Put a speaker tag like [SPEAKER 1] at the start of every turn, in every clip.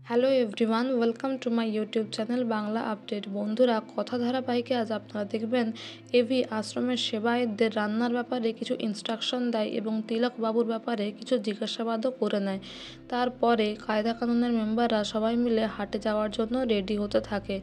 [SPEAKER 1] Hello everyone, welcome to my YouTube channel Bangla update. বন্ধুরা, কথা ধারাবাহিকে আজ আপনারা দেখবেন এভি আশ্রমের সেবায়েতদের রান্নার ব্যাপারে কিছু ইনস্ট্রাকশন দেয় এবং তিলক বাবুর ব্যাপারে কিছু জিজ্ঞাসাবাদও করে নেয়। তারপরে কায়দা কানুনের মেম্বাররা সবাই মিলে হাটে যাওয়ার জন্য রেডি হতে থাকে।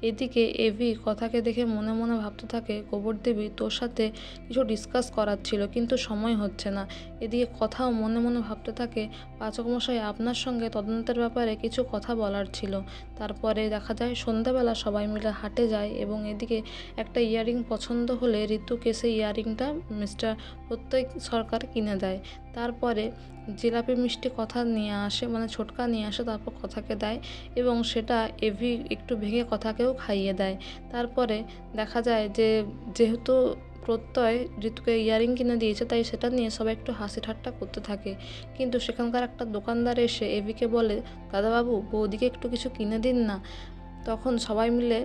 [SPEAKER 1] এদিকে এভি কথাকে দেখে মনে মনে ভাবতে থাকে, গোবরদেবী তোর সাথে কিছু ডিসকাস করার ছিল, কিন্তু সময় হচ্ছে না। এদিকে কথাও মনে মনে ভাবতে থাকে, পাচকমশাই আপনার সঙ্গে তদন্তের ব্যাপারে কিছু কথা বলার ছিল। তারপরে দেখা যায় সন্ধ্যাবেলা সবাই মিলে হাটে যায় এবং এদিকে একটা ইয়ারিং পছন্দ হলে ঋতুকে সেই ইয়ারিংটা মিস্টার প্রত্যয় সরকার কিনে দেয়। তারপরে জিলাপি মিষ্টি কথা নিয়ে আসে, মানে ছোটকা নিয়ে আসে, তারপর কথাকে দেয় এবং সেটা এভি একটু ভেঙে কথাকেও খাইয়ে দেয়। তারপরে দেখা যায় যে যেহেতু প্রত্যয় ঋতুকে ইয়ারিং কিনে দিয়েছে, তাই সেটা নিয়ে সবাই একটু হাসি ঠাট্টা করতে থাকে। কিন্তু সেখানকার একটা দোকানদার এসে এভিকে বলে, দাদাবাবু বৌদিকে একটু কিছু কিনে দিন না। তখন সবাই মিলে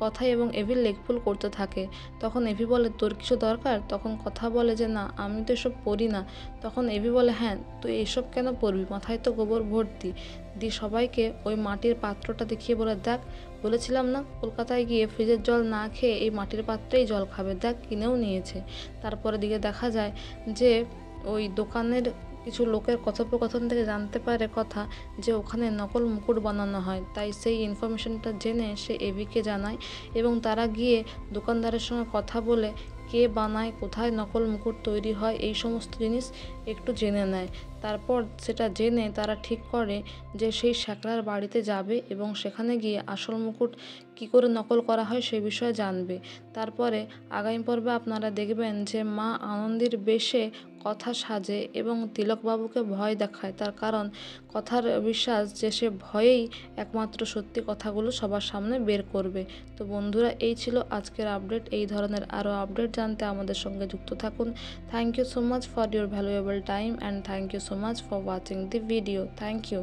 [SPEAKER 1] কথা এবং এভির লেগপুল করতে থাকে। তখন এভি বলে, তোর কিছু দরকার? তখন কথা বলে যে না, আমি তো এসব পড়ি না। তখন এভি বলে, হ্যাঁ তুই এসব কেন পড়বি, মাথায় তো গোবর ভর্তি। দিয়ে সবাইকে ওই মাটির পাত্রটা দেখিয়ে বলে, দেখ বলেছিলাম না, কলকাতায় গিয়ে ফ্রিজের জল না খেয়ে এই মাটির পাত্রেই জল খাবে, দেখ কিনেও নিয়েছে। তারপরে দিকে দেখা যায় যে ওই দোকানের কিছু লোকের কথোপকথন থেকে জানতে পারে কথা যে ওখানে নকল মুকুট বানানো হয়। তাই সেই ইনফরমেশনটা জেনে সে এভিকে জানায় এবং তারা গিয়ে দোকানদারের সঙ্গে কথা বলে কে বানায়, কোথায় নকল মুকুট তৈরি হয়, এই সমস্ত জিনিস একটু জেনে নেয়। তারপর সেটা জেনে তারা ঠিক করে যে সেই শ্যাকরার বাড়িতে যাবে এবং সেখানে গিয়ে আসল মুকুট কী করে নকল করা হয় সে বিষয়ে জানবে। তারপরে আগামী পর্বে আপনারা দেখবেন যে মা আনন্দীর বেশে কথা সাজে এবং তিলকবাবুকে ভয় দেখায়, তার কারণ কথার বিশ্বাস যে সে ভয়েই একমাত্র সত্যি কথাগুলো সবার সামনে বের করবে। তো বন্ধুরা, এই ছিল আজকের আপডেট। এই ধরনের আরও আপডেট জানতে আমাদের সঙ্গে যুক্ত থাকুন। Thank you so much for your valuable time and thank you so much for watching the video. Thank you.